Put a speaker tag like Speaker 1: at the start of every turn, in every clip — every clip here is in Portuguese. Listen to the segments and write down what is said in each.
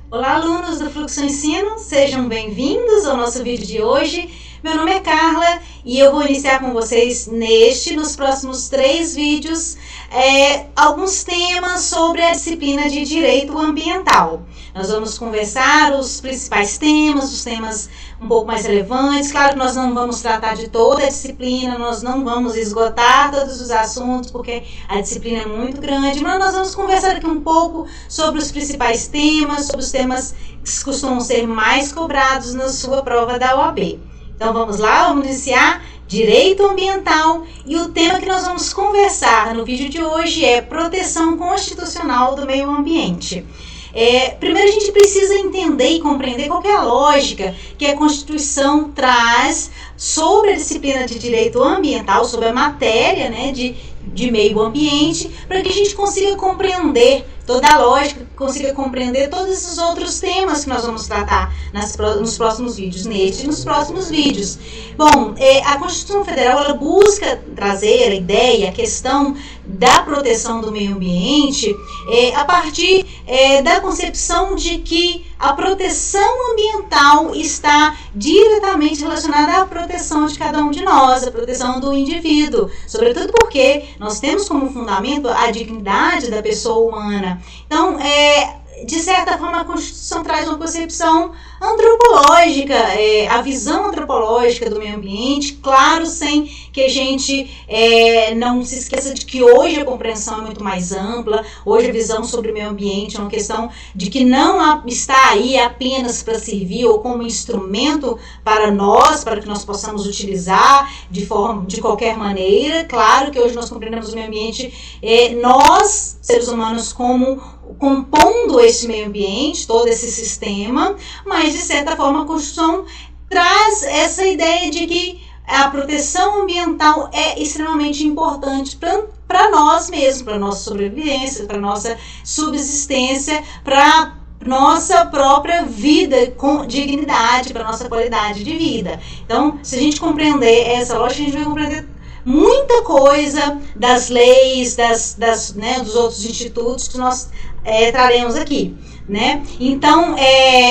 Speaker 1: Olá, alunos do Fluxo Ensino, sejam bem-vindos ao nosso vídeo de hoje. Meu nome é Carla e eu vou iniciar com vocês nos próximos 3 vídeos, alguns temas sobre a disciplina de Direito Ambiental. Nós vamos conversar os principais temas, os temas um pouco mais relevantes. Claro que nós não vamos tratar de toda a disciplina, nós não vamos esgotar todos os assuntos, porque a disciplina é muito grande, mas nós vamos conversar aqui um pouco sobre os principais temas, sobre os temas que costumam ser mais cobrados na sua prova da OAB. Então vamos lá, vamos iniciar Direito Ambiental, e o tema que nós vamos conversar no vídeo de hoje é proteção constitucional do meio ambiente. Primeiro a gente precisa entender e compreender qual é a lógica que a Constituição traz sobre a disciplina de Direito Ambiental, sobre a matéria, né, de meio ambiente, para que a gente consiga compreender toda a lógica, consiga compreender todos esses outros temas que nós vamos tratar nos próximos vídeos, nos próximos vídeos. Bom, a Constituição Federal ela busca trazer a ideia, a questão da proteção do meio ambiente a partir da concepção de que a proteção ambiental está diretamente relacionada à proteção de cada um de nós, à proteção do indivíduo, sobretudo porque nós temos como fundamento a dignidade da pessoa humana. Então, de certa forma, a Constituição traz uma concepção antropológica, a visão antropológica do meio ambiente, claro, sem que a gente não se esqueça de que hoje a compreensão é muito mais ampla. Hoje a visão sobre o meio ambiente é uma questão de que não está aí apenas para servir ou como instrumento para nós, para que nós possamos utilizar de qualquer maneira. Claro que hoje nós compreendemos o meio ambiente, nós, seres humanos, como compondo esse meio ambiente, todo esse sistema, mas de certa forma a Constituição traz essa ideia de que a proteção ambiental é extremamente importante para nós mesmos, para a nossa sobrevivência, para a nossa subsistência, para nossa própria vida com dignidade, para a nossa qualidade de vida. Então, se a gente compreender essa lógica, a gente vai compreender muita coisa das leis, dos outros institutos que nós traremos aqui, né? Então,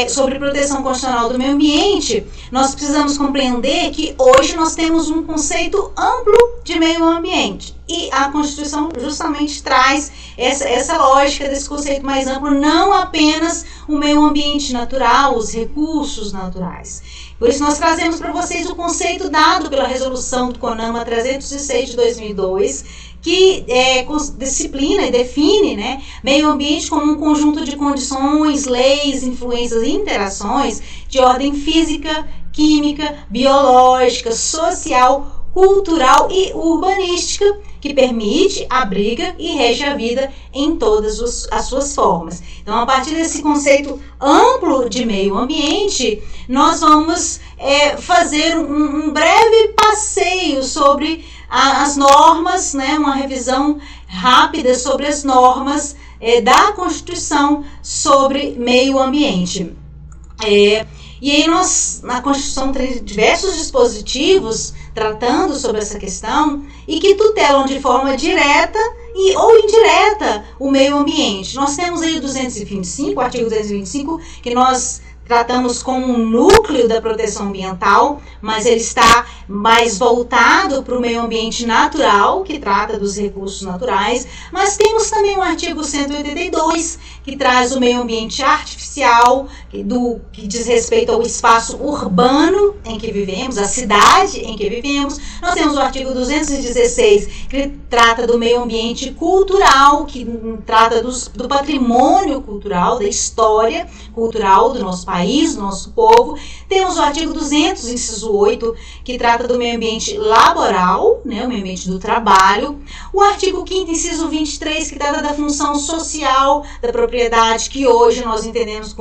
Speaker 1: sobre proteção constitucional do meio ambiente, nós precisamos compreender que hoje nós temos um conceito amplo de meio ambiente, e a Constituição justamente traz essa lógica desse conceito mais amplo, não apenas o meio ambiente natural, os recursos naturais. Por isso nós trazemos para vocês o conceito dado pela resolução do CONAMA 306 de 2002, que disciplina e define, né, meio ambiente como um conjunto de condições, leis, influências e interações de ordem física, química, biológica, social, cultural e urbanística, que permite, abriga e rege a vida em todas as suas formas. Então, a partir desse conceito amplo de meio ambiente, nós vamos fazer um breve passeio sobre as normas, né, uma revisão rápida sobre as normas da Constituição sobre meio ambiente. E aí na Constituição tem diversos dispositivos tratando sobre essa questão e que tutelam de forma direta ou indireta o meio ambiente. Nós temos aí o artigo 225, que nós tratamos como um núcleo da proteção ambiental, mas ele está mais voltado para o meio ambiente natural, que trata dos recursos naturais. Mas temos também o artigo 182, que traz o meio ambiente artificial, que diz respeito ao espaço urbano em que vivemos, a cidade em que vivemos. Nós temos o artigo 216, que trata do meio ambiente cultural, que trata do patrimônio cultural, da história cultural do nosso país, do nosso povo. Temos o artigo 200, inciso 8, que trata do meio ambiente laboral, né, o meio ambiente do trabalho. O artigo 5º, inciso 23, que trata da função social da propriedade, que hoje nós entendemos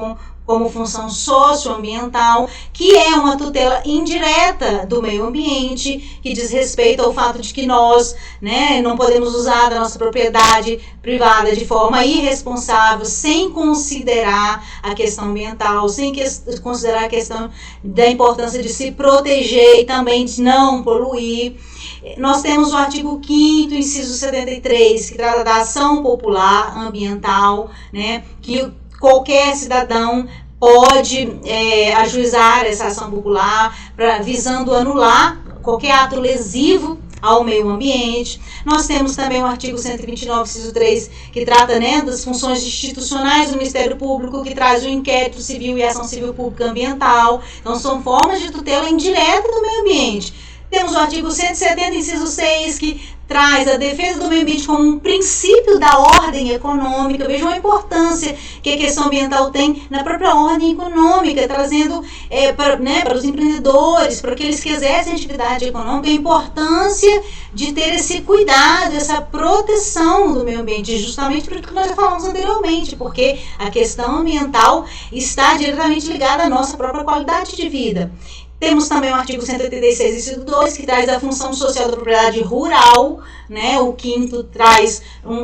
Speaker 1: como função socioambiental, que é uma tutela indireta do meio ambiente, que diz respeito ao fato de que nós, né, não podemos usar da nossa propriedade privada de forma irresponsável, sem considerar a questão ambiental, sem considerar a questão da importância de se proteger e também de não poluir. Nós temos o artigo 5º, inciso 73, que trata da ação popular ambiental, né, que qualquer cidadão pode ajuizar essa ação popular visando anular qualquer ato lesivo ao meio ambiente. Nós temos também o artigo 129, inciso 3, que trata, né, das funções institucionais do Ministério Público, que traz o inquérito civil e a ação civil pública ambiental. Então, são formas de tutela indireta do meio ambiente. Temos o artigo 170, inciso 6, que traz a defesa do meio ambiente como um princípio da ordem econômica. Vejam a importância que a questão ambiental tem na própria ordem econômica, trazendo para os empreendedores, para aqueles que exercem atividade econômica, a importância de ter esse cuidado, essa proteção do meio ambiente, justamente por que nós já falamos anteriormente, porque a questão ambiental está diretamente ligada à nossa própria qualidade de vida. Temos também o artigo 186, inciso 2, que traz a função social da propriedade rural, né? O 5º traz,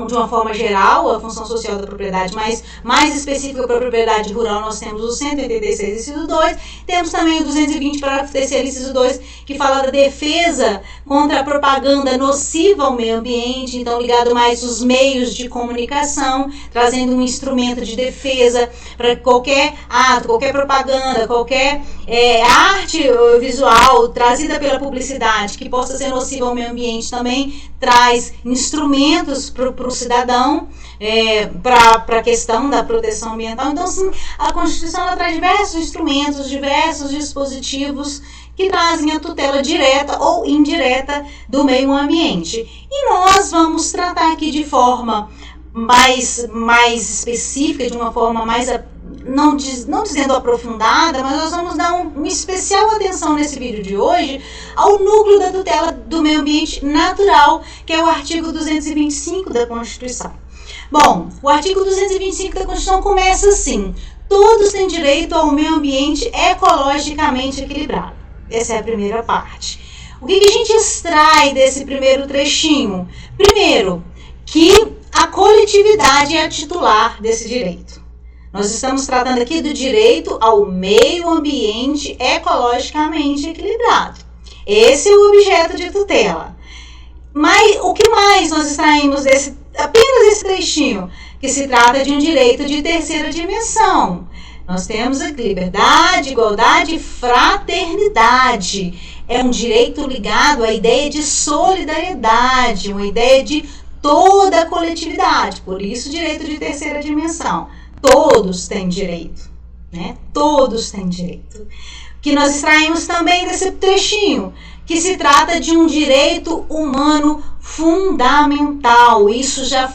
Speaker 1: de uma forma geral, a função social da propriedade, mas mais específica para a propriedade rural, nós temos o 186, inciso 2. Temos também o 220, parágrafo 3º, inciso 2, que fala da defesa contra a propaganda nociva ao meio ambiente, então ligado mais aos meios de comunicação, trazendo um instrumento de defesa para qualquer ato, qualquer propaganda, qualquer arte visual trazida pela publicidade que possa ser nociva ao meio ambiente, também traz instrumentos para o cidadão para a questão da proteção ambiental. Então, sim, a Constituição ela traz diversos instrumentos, diversos dispositivos que trazem a tutela direta ou indireta do meio ambiente. E nós vamos tratar aqui de forma mais específica, de uma forma mais não dizendo aprofundada, mas nós vamos dar uma especial atenção nesse vídeo de hoje ao núcleo da tutela do meio ambiente natural, que é o artigo 225 da Constituição. Bom, o artigo 225 da Constituição começa assim: todos têm direito ao meio ambiente ecologicamente equilibrado. Essa é a primeira parte. O que a gente extrai desse primeiro trechinho? Primeiro, que a coletividade é a titular desse direito. Nós estamos tratando aqui do direito ao meio ambiente ecologicamente equilibrado. Esse é o objeto de tutela. Mas o que mais nós extraímos apenas desse trechinho? Que se trata de um direito de terceira dimensão. Nós temos aqui liberdade, igualdade e fraternidade. É um direito ligado à ideia de solidariedade, uma ideia de toda a coletividade. Por isso, direito de terceira dimensão. Todos têm direito, né? Todos têm direito. Que nós extraímos também desse trechinho, que se trata de um direito humano fundamental. Isso já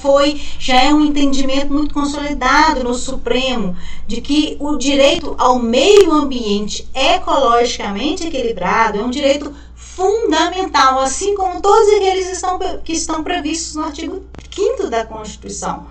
Speaker 1: é um entendimento muito consolidado no Supremo, de que o direito ao meio ambiente ecologicamente equilibrado é um direito fundamental, assim como todos aqueles que estão previstos no artigo 5º da Constituição.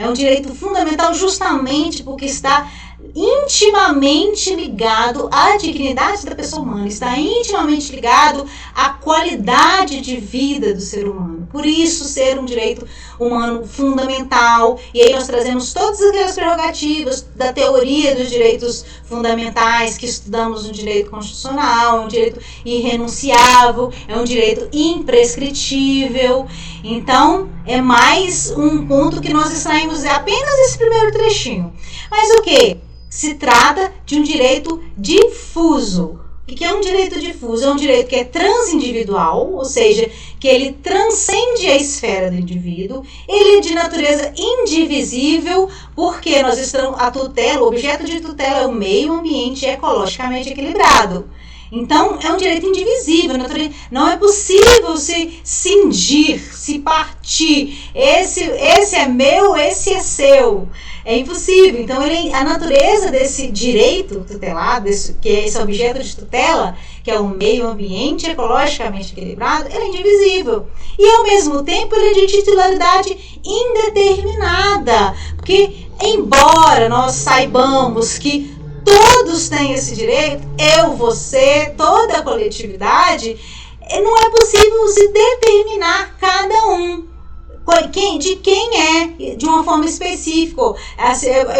Speaker 1: É um direito fundamental justamente porque está intimamente ligado à dignidade da pessoa humana, está intimamente ligado à qualidade de vida do ser humano. Por isso, ser um direito humano fundamental. E aí nós trazemos todas aquelas prerrogativas da teoria dos direitos fundamentais que estudamos no direito constitucional. É um direito irrenunciável, é um direito imprescritível. Então, é mais um ponto que nós extraímos apenas esse primeiro trechinho. Mas o quê? Se trata de um direito difuso. O que é um direito difuso? É um direito que é transindividual, ou seja, que ele transcende a esfera do indivíduo, ele é de natureza indivisível, porque a tutela, o objeto de tutela é o meio ambiente ecologicamente equilibrado. Então, é um direito indivisível, não é possível se cindir, se partir, esse é meu, esse é seu. É impossível. Então, a natureza desse direito tutelado, que é esse objeto de tutela, que é o meio ambiente ecologicamente equilibrado, ele é indivisível. E, ao mesmo tempo, ele é de titularidade indeterminada. Porque, embora nós saibamos que todos têm esse direito, eu, você, toda a coletividade, não é possível se determinar cada um. De quem é, de uma forma específica.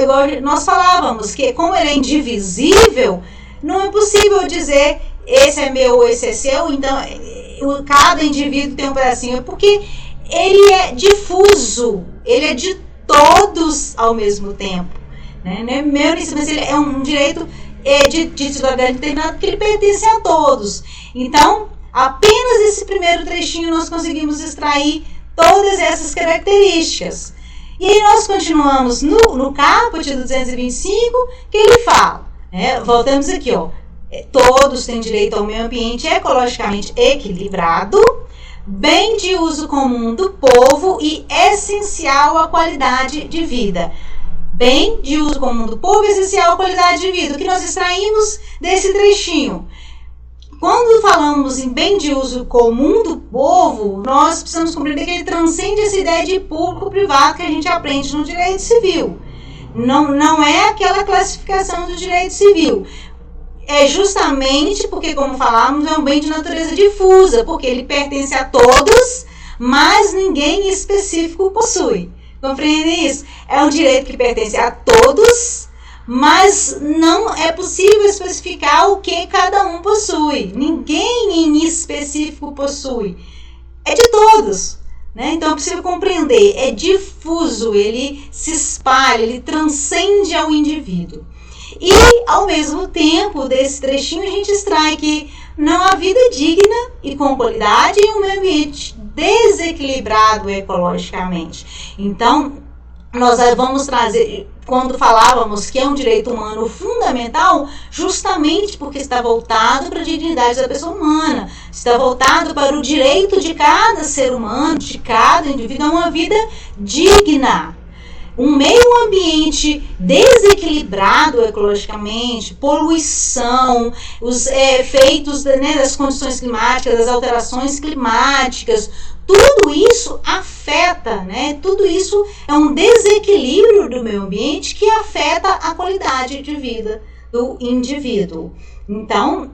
Speaker 1: Igual nós falávamos, que como ele é indivisível, não é possível dizer esse é meu, esse é seu, então cada indivíduo tem um pedacinho, porque ele é difuso, ele é de todos ao mesmo tempo. né? Não é meu, mas ele é um direito de cidadania determinado porque ele pertence a todos. Então, apenas esse primeiro trechinho nós conseguimos extrair todas essas características. E aí nós continuamos no caput do 225, que ele fala, né? Voltamos aqui, ó. Todos têm direito ao meio ambiente ecologicamente equilibrado, bem de uso comum do povo e essencial à qualidade de vida. Bem de uso comum do povo e essencial à qualidade de vida. O que nós extraímos desse trechinho? Quando falamos em bem de uso comum do povo, nós precisamos compreender que ele transcende essa ideia de público-privado que a gente aprende no direito civil. Não é aquela classificação do direito civil. É justamente porque, como falamos, é um bem de natureza difusa, porque ele pertence a todos, mas ninguém específico possui. Compreendem isso? É um direito que pertence a todos, mas não é possível especificar o que cada um possui. Ninguém em específico possui. É de todos, né? Então é possível compreender. É difuso, ele se espalha, ele transcende ao indivíduo. E, ao mesmo tempo, desse trechinho, a gente extrai que não há vida digna e com qualidade em um meio ambiente desequilibrado ecologicamente. Então, nós vamos trazer, quando falávamos que é um direito humano fundamental, justamente porque está voltado para a dignidade da pessoa humana, está voltado para o direito de cada ser humano, de cada indivíduo, a uma vida digna. Um meio ambiente desequilibrado ecologicamente, poluição, os efeitos, né, das condições climáticas, das alterações climáticas, tudo isso afeta, né? Tudo isso é um desequilíbrio do meio ambiente que afeta a qualidade de vida do indivíduo. Então,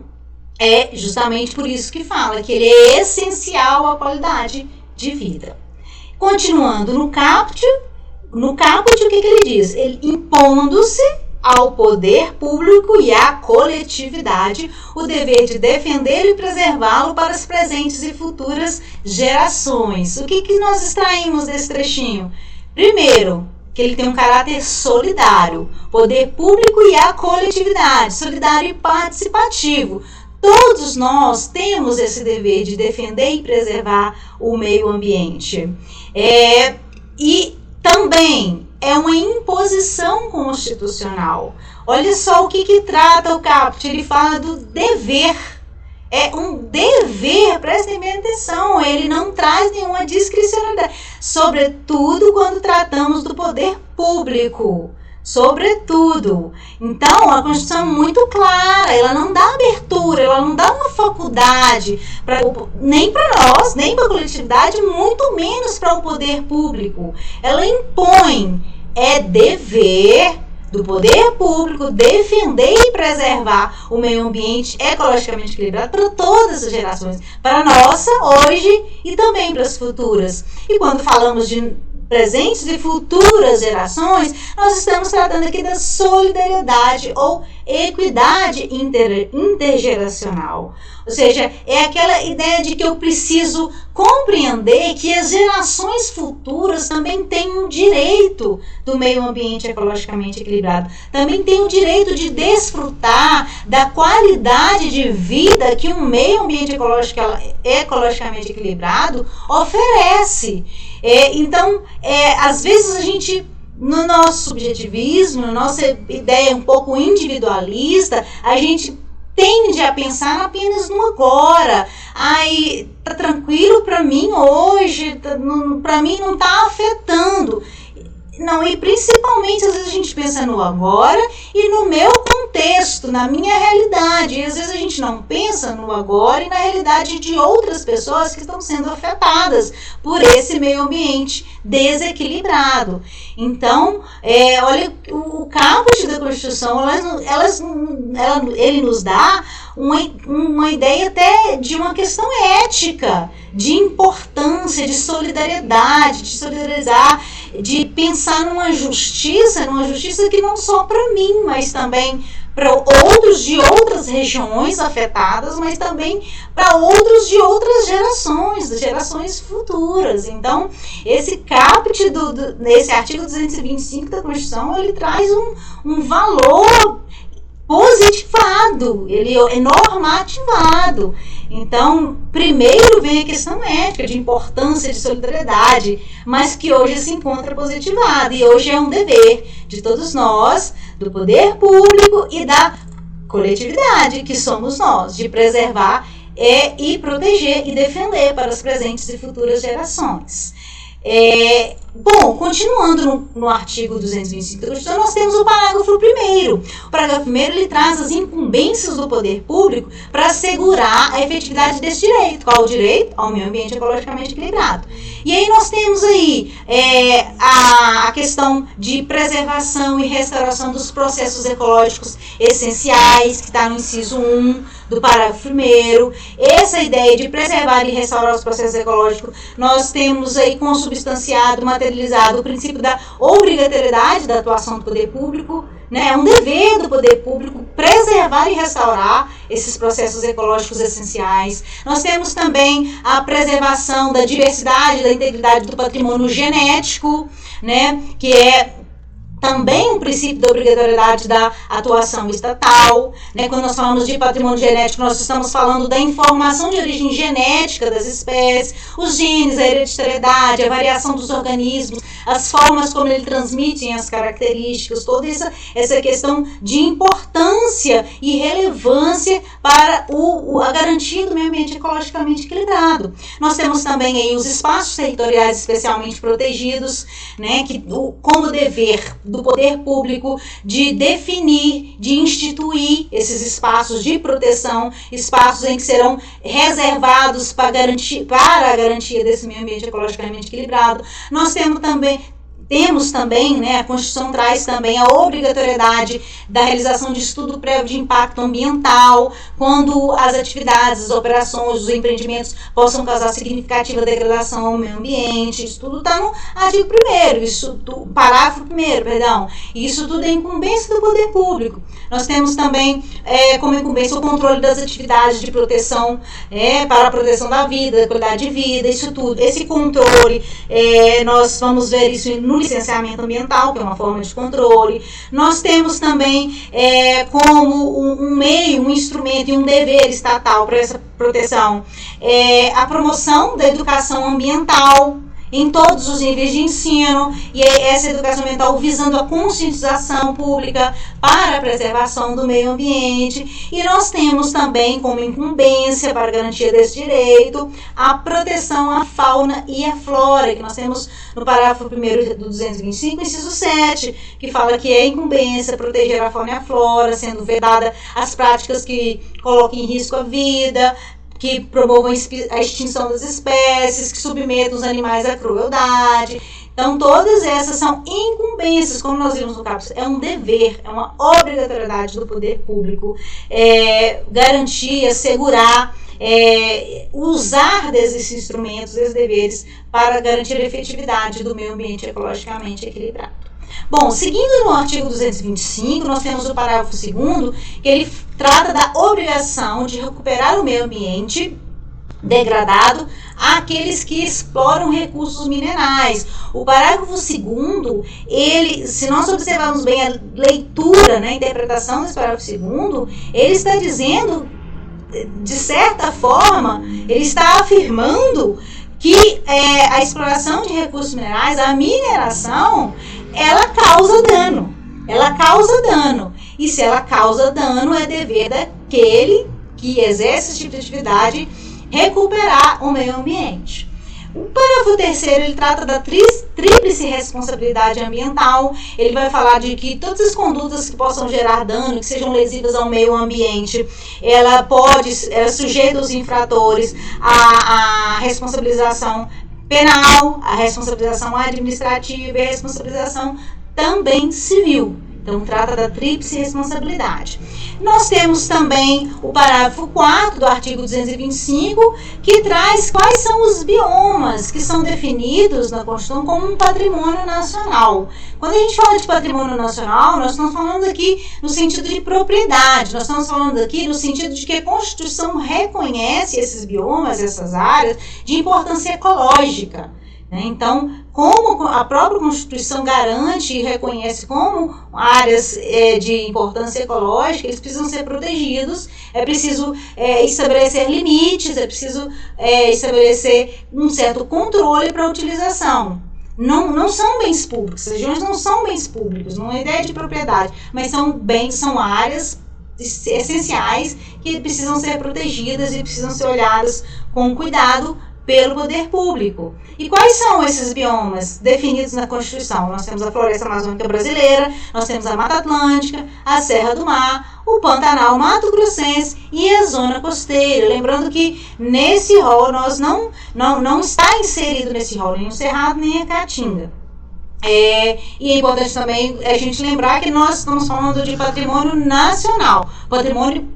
Speaker 1: é justamente por isso que fala que ele é essencial à qualidade de vida. Continuando no caput, o que ele diz? Ele impondo-se ao poder público e à coletividade o dever de defendê-lo e preservá-lo para as presentes e futuras gerações. O que nós extraímos desse trechinho? Primeiro, que ele tem um caráter solidário, poder público e a coletividade, solidário e participativo. Todos nós temos esse dever de defender e preservar o meio ambiente. E também é uma imposição constitucional. Olha só o que trata o caput. Ele fala do dever. É um dever, prestem bem atenção. Ele não traz nenhuma discricionalidade. Sobretudo quando tratamos do poder público. Sobretudo. Então, a Constituição é muito clara, ela não dá abertura, ela não dá uma faculdade nem para nós, nem para a coletividade, muito menos para o poder público. Ela impõe, é dever do poder público defender e preservar o meio ambiente ecologicamente equilibrado para todas as gerações, para a nossa hoje e também para as futuras. E quando falamos de presentes e futuras gerações, nós estamos tratando aqui da solidariedade ou equidade intergeracional. Ou seja, é aquela ideia de que eu preciso compreender que as gerações futuras também têm um direito do meio ambiente ecologicamente equilibrado. Também têm o direito de desfrutar da qualidade de vida que um meio ambiente ecologicamente equilibrado oferece. Então, às vezes a gente, no nosso subjetivismo, na nossa ideia um pouco individualista, a gente tende a pensar apenas no agora. Ai, tá tranquilo para mim hoje, para mim não tá afetando. Não, e principalmente às vezes a gente pensa no agora e no meu contexto, na minha realidade. E às vezes a gente não pensa no agora e na realidade de outras pessoas que estão sendo afetadas por esse meio ambiente desequilibrado. Então, olha, o caput da Constituição, ele nos dá uma ideia até de uma questão ética, de importância, de solidariedade, de solidarizar, de pensar numa justiça que não só para mim, mas também para outros de outras regiões afetadas, mas também para outros de outras gerações futuras. Então, esse caput nesse artigo 225 da Constituição, ele traz um valor positivado, ele é normativado. Então, primeiro vem a questão ética, de importância, de solidariedade, mas que hoje se encontra positivada, e hoje é um dever de todos nós, do poder público e da coletividade, que somos nós, de preservar e proteger e defender para as presentes e futuras gerações. Bom, continuando no artigo 225 da Constituição, nós temos o parágrafo 1º. O parágrafo 1º, ele traz as incumbências do poder público para assegurar a efetividade desse direito. Qual o direito? Ao meio ambiente ecologicamente equilibrado. E aí nós temos aí a questão de preservação e restauração dos processos ecológicos essenciais, que está no inciso 1 do parágrafo 1º. Essa ideia de preservar e restaurar os processos ecológicos, nós temos aí consubstanciado, materializado o princípio da obrigatoriedade da atuação do poder público, né? É um dever do poder público preservar e restaurar esses processos ecológicos essenciais. Nós temos também a preservação da diversidade, da integridade do patrimônio genético, né? Que é também um princípio da obrigatoriedade da atuação estatal, né? Quando nós falamos de patrimônio genético, nós estamos falando da informação de origem genética das espécies, os genes, a hereditariedade, a variação dos organismos, as formas como eles transmitem as características, toda essa questão de importância e relevância para a garantia do meio ambiente ecologicamente equilibrado. Nós temos também aí os espaços territoriais especialmente protegidos, né? Como dever do poder público de definir, de instituir esses espaços de proteção, espaços em que serão reservados para a garantia desse meio ambiente ecologicamente equilibrado. Nós temos também, né, a Constituição traz também a obrigatoriedade da realização de estudo prévio de impacto ambiental, quando as atividades, as operações, os empreendimentos possam causar significativa degradação ao meio ambiente. Isso tudo está no artigo 1º, parágrafo 1º, perdão. Isso tudo é incumbência do poder público. Nós temos também como incumbência o controle das atividades de proteção, para a proteção da vida, da qualidade de vida, isso tudo. Esse controle, nós vamos ver isso no licenciamento ambiental, que é uma forma de controle. Nós temos também como um meio, um instrumento e um dever estatal para essa proteção, a promoção da educação ambiental em todos os níveis de ensino, e essa educação ambiental visando a conscientização pública para a preservação do meio ambiente. E nós temos também como incumbência para a garantia desse direito a proteção à fauna e à flora, que nós temos no parágrafo 1º do 225, inciso 7, que fala que é incumbência proteger a fauna e a flora, sendo vedada as práticas que coloquem em risco a vida, que promovam a extinção das espécies, que submetam os animais à crueldade. Então, todas essas são incumbências, como nós vimos no capítulo. É um dever, é uma obrigatoriedade do poder público garantir, assegurar, usar desses instrumentos, desses deveres, para garantir a efetividade do meio ambiente ecologicamente equilibrado. Bom, seguindo no artigo 225, nós temos o parágrafo 2º, que ele trata da obrigação de recuperar o meio ambiente degradado àqueles que exploram recursos minerais. O parágrafo 2º, se nós observarmos bem a leitura, né, a interpretação desse parágrafo 2º, ele está dizendo, de certa forma, ele está afirmando que a exploração de recursos minerais, a mineração, ela causa dano. E se ela causa dano, é dever daquele que exerce esse tipo de atividade recuperar o meio ambiente. O parágrafo 3º, ele trata da tríplice responsabilidade ambiental. Ele vai falar de que todas as condutas que possam gerar dano, que sejam lesivas ao meio ambiente, ela sujeita os infratores à responsabilização penal, a responsabilização administrativa e a responsabilização também civil. Então, trata da tríplice responsabilidade. Nós temos também o parágrafo 4º do artigo 225, que traz quais são os biomas que são definidos na Constituição como um patrimônio nacional. Quando a gente fala de patrimônio nacional, nós estamos falando aqui no sentido de propriedade, nós estamos falando aqui no sentido de que a Constituição reconhece esses biomas, essas áreas, de importância ecológica. Então, como a própria Constituição garante e reconhece como áreas de importância ecológica, eles precisam ser protegidos, é preciso estabelecer limites, é preciso estabelecer um certo controle para a utilização. Não são bens públicos, as regiões não são bens públicos, não é ideia de propriedade, mas são áreas essenciais que precisam ser protegidas e precisam ser olhadas com cuidado pelo poder público. E quais são esses biomas definidos na Constituição? Nós temos a Floresta Amazônica Brasileira, nós temos a Mata Atlântica, a Serra do Mar, o Pantanal Mato Grossense e a Zona Costeira. Lembrando que nesse rol nós não está inserido nesse rol nem o Cerrado nem a Caatinga. E é importante também a gente lembrar que nós estamos falando de patrimônio nacional, patrimônio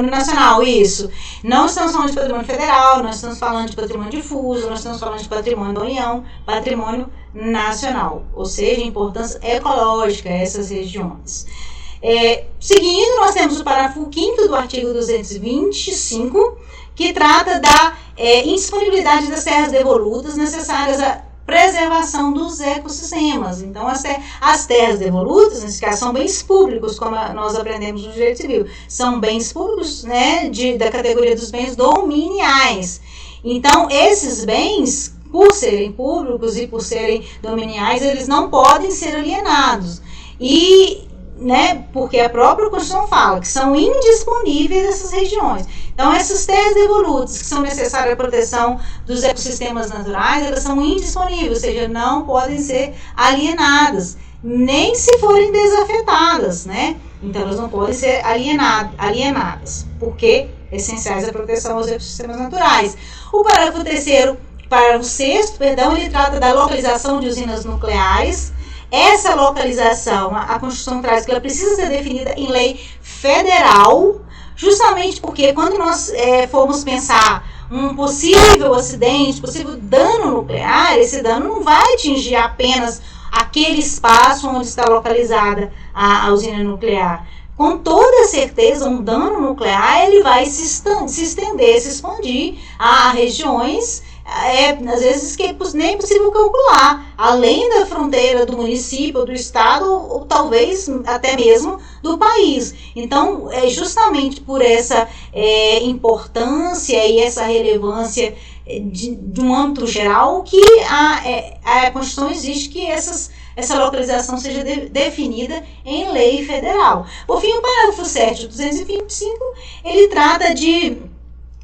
Speaker 1: nacional, isso. Não estamos falando de patrimônio federal, nós estamos falando de patrimônio difuso, nós estamos falando de patrimônio da União, patrimônio nacional, ou seja, importância ecológica a essas regiões. Seguindo, nós temos o parágrafo 5º do artigo 225, que trata da indisponibilidade das terras devolutas necessárias à preservação dos ecossistemas. Então, as terras devolutas, nesse caso, são bens públicos, como nós aprendemos no direito civil. São bens públicos, né, da categoria dos bens dominiais. Então, esses bens, por serem públicos e por serem dominiais, eles não podem ser alienados. Porque a própria Constituição fala que são indisponíveis essas regiões. Então, essas terras devolutas que são necessárias à proteção dos ecossistemas naturais, elas são indisponíveis, ou seja, não podem ser alienadas, nem se forem desafetadas, né? Então, elas não podem ser alienadas, porque essenciais à proteção aos ecossistemas naturais. O parágrafo 6º, ele trata da localização de usinas nucleares. Essa localização, a Constituição traz que ela precisa ser definida em lei federal, justamente porque quando nós formos pensar um possível acidente, possível dano nuclear, esse dano não vai atingir apenas aquele espaço onde está localizada a usina nuclear. Com toda certeza, um dano nuclear ele vai se estender, se expandir a regiões às vezes que nem é possível calcular, além da fronteira do município, do estado, ou talvez até mesmo do país. Então, justamente por essa importância e essa relevância de um âmbito geral que a Constituição exige que essa localização seja definida em lei federal. Por fim, o parágrafo 7º, 225, ele trata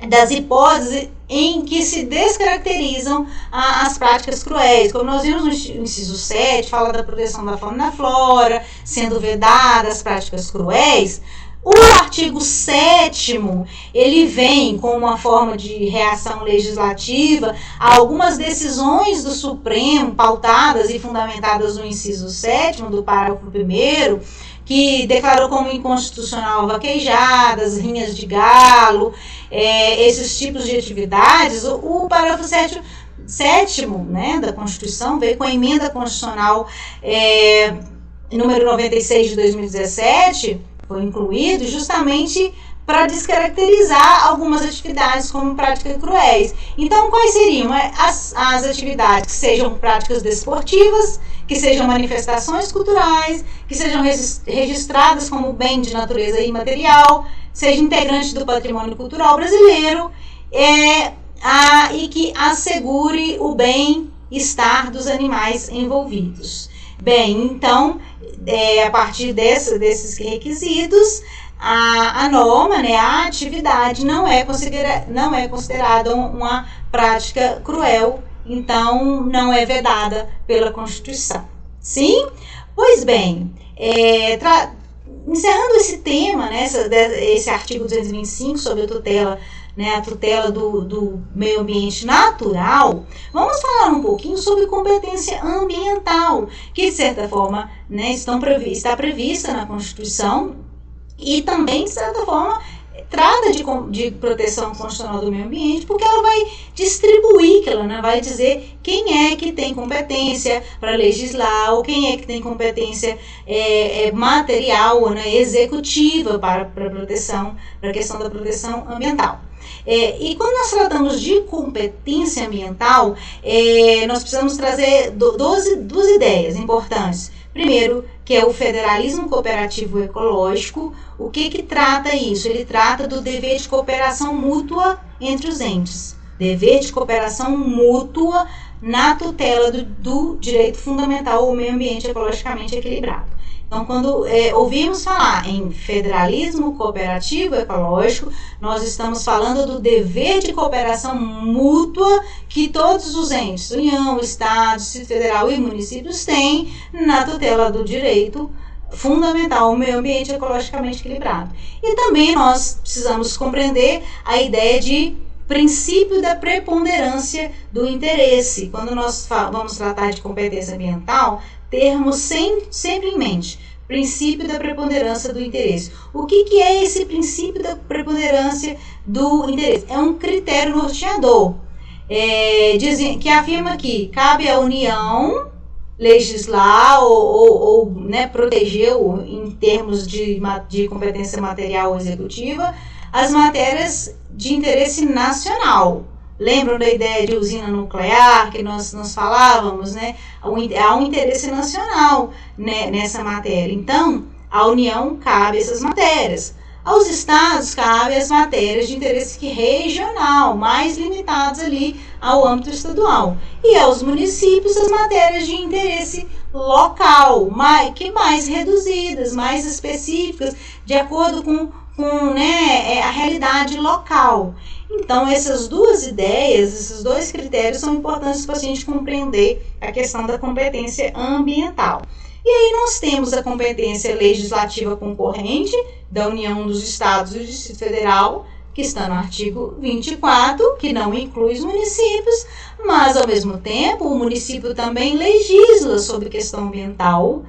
Speaker 1: das hipóteses em que se descaracterizam as práticas cruéis. Como nós vimos no inciso 7, fala da proteção da fauna e da flora, sendo vedadas as práticas cruéis. O artigo 7º, ele vem com uma forma de reação legislativa a algumas decisões do Supremo, pautadas e fundamentadas no inciso 7º do parágrafo 1º, que declarou como inconstitucional vaquejadas, rinhas de galo, esses tipos de atividades. O parágrafo 7º, né, da Constituição veio com a emenda constitucional número 96 de 2017, foi incluído justamente para descaracterizar algumas atividades como práticas cruéis. Então, quais seriam as atividades que sejam práticas desportivas, que sejam manifestações culturais, que sejam registradas como bem de natureza imaterial, seja integrante do patrimônio cultural brasileiro, e que assegure o bem-estar dos animais envolvidos. Bem, então, a partir desses requisitos, a norma, né, a atividade não é considerada uma prática cruel, então não é vedada pela Constituição. Sim? Pois bem, encerrando esse tema, né, esse artigo 225 sobre a tutela né, a tutela do meio ambiente natural, vamos falar um pouquinho sobre competência ambiental, que de certa forma, né, está prevista na Constituição e também, de certa forma, trata de proteção constitucional do meio ambiente, porque ela vai distribuir, que ela, né, vai dizer quem é que tem competência para legislar, ou quem é que tem competência material, né, executiva para proteção, para a questão da proteção ambiental. E quando nós tratamos de competência ambiental, nós precisamos trazer duas ideias importantes. Primeiro, que é o federalismo cooperativo ecológico. O que trata isso? Ele trata do dever de cooperação mútua entre os entes. Dever de cooperação mútua na tutela do direito fundamental ao meio ambiente ecologicamente equilibrado. Então, quando ouvimos falar em federalismo cooperativo ecológico, nós estamos falando do dever de cooperação mútua que todos os entes, União, Estado, Distrito Federal e municípios têm na tutela do direito fundamental ao meio ambiente ecologicamente equilibrado. E também nós precisamos compreender a ideia de princípio da preponderância do interesse. Quando nós vamos tratar de competência ambiental, termos sempre em mente, princípio da preponderância do interesse. O que é esse princípio da preponderância do interesse? É um critério norteador, que afirma que cabe à União legislar ou né, proteger, em termos de competência material ou executiva, as matérias de interesse nacional. Lembram da ideia de usina nuclear que nós falávamos, né? Há um interesse nacional, né, nessa matéria. Então, à União cabe essas matérias. Aos estados cabe as matérias de interesse regional, mais limitadas ali ao âmbito estadual. E aos municípios as matérias de interesse local, mais reduzidas, mais específicas, de acordo com né, a realidade local. Então, essas duas ideias, esses dois critérios são importantes para a gente compreender a questão da competência ambiental. E aí nós temos a competência legislativa concorrente da União dos Estados e do Distrito Federal, que está no artigo 24, que não inclui os municípios, mas, ao mesmo tempo, o município também legisla sobre questão ambiental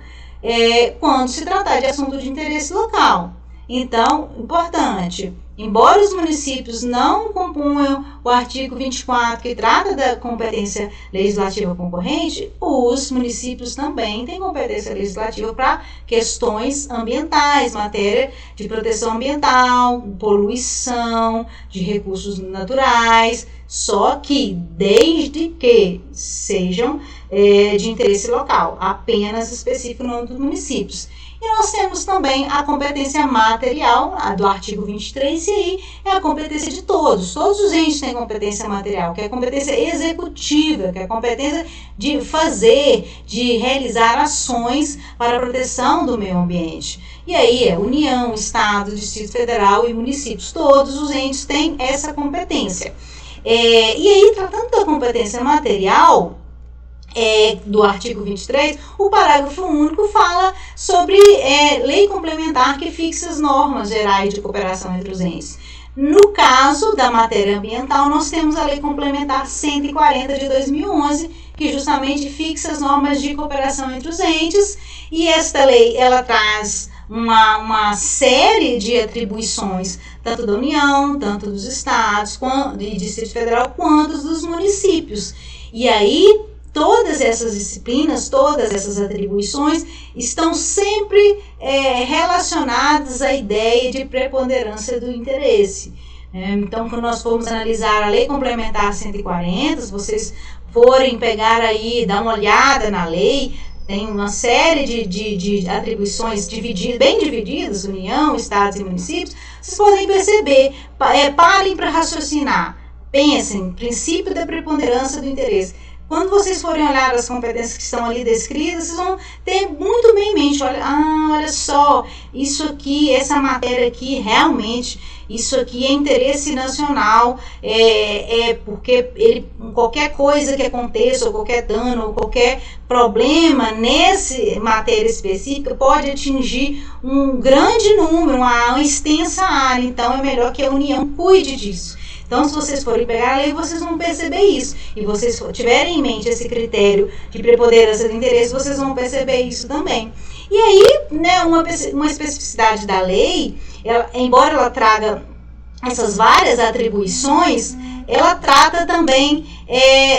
Speaker 1: quando se tratar de assunto de interesse local. Então, importante, embora os municípios não compunham o artigo 24, que trata da competência legislativa concorrente, os municípios também têm competência legislativa para questões ambientais, matéria de proteção ambiental, poluição, de recursos naturais, só que desde que sejam de interesse local, apenas específico no âmbito dos municípios. E nós temos também a competência material, a do artigo 23, e aí é a competência de todos. Todos os entes têm competência material, que é a competência executiva, que é a competência de fazer, de realizar ações para a proteção do meio ambiente. E aí é União, Estado, Distrito Federal e municípios. Todos os entes têm essa competência. E aí, tratando da competência material, do artigo 23, o parágrafo único fala sobre lei complementar que fixa as normas gerais de cooperação entre os entes. No caso da matéria ambiental, nós temos a Lei Complementar 140 de 2011, que justamente fixa as normas de cooperação entre os entes, e esta lei ela traz uma série de atribuições, tanto da União, tanto dos estados, e Distrito Federal, quanto dos municípios. E aí, todas essas disciplinas, todas essas atribuições estão sempre relacionadas à ideia de preponderância do interesse. Então, quando nós formos analisar a Lei Complementar 140, se vocês forem pegar aí, dar uma olhada na lei, tem uma série de atribuições bem divididas, União, Estados e municípios, vocês podem perceber, parem para raciocinar, pensem, princípio da preponderância do interesse. quando vocês forem olhar as competências que estão ali descritas, vocês vão ter muito bem em mente, olha só, isso aqui, essa matéria aqui, realmente, isso aqui é interesse nacional, porque qualquer coisa que aconteça, ou qualquer dano, ou qualquer problema nessa matéria específica pode atingir um grande número, uma extensa área, então é melhor que a União cuide disso. Então, se vocês forem pegar a lei, vocês vão perceber isso. E vocês tiverem em mente esse critério de preponderância do interesse, vocês vão perceber isso também. E aí, né, uma especificidade da lei, embora ela traga essas várias atribuições, ela trata também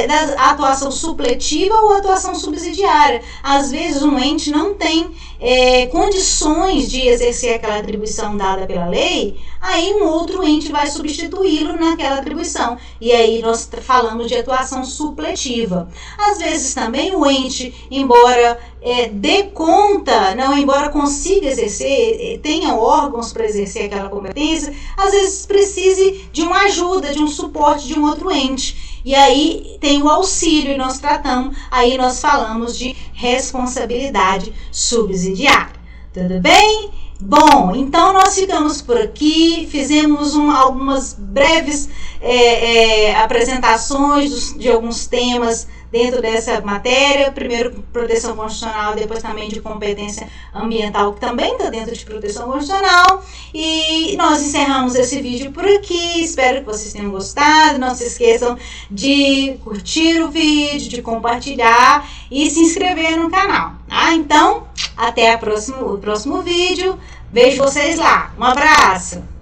Speaker 1: da atuação supletiva ou atuação subsidiária. Às vezes um ente não tem condições de exercer aquela atribuição dada pela lei, aí um outro ente vai substituí-lo naquela atribuição. E aí nós falamos de atuação supletiva. Às vezes também o ente, embora dê conta, embora consiga exercer, tenha órgãos para exercer aquela competência, às vezes precise de uma ajuda, de um suporte de um outro ente. E aí tem o auxílio e nós tratamos, aí nós falamos de responsabilidade subsidiária. Tudo bem? Bom, então nós ficamos por aqui, fizemos algumas breves apresentações de alguns temas dentro dessa matéria, primeiro proteção constitucional, depois também de competência ambiental, que também está dentro de proteção constitucional, e nós encerramos esse vídeo por aqui, espero que vocês tenham gostado, não se esqueçam de curtir o vídeo, de compartilhar e se inscrever no canal, tá? Então, até o próximo vídeo, vejo vocês lá, um abraço!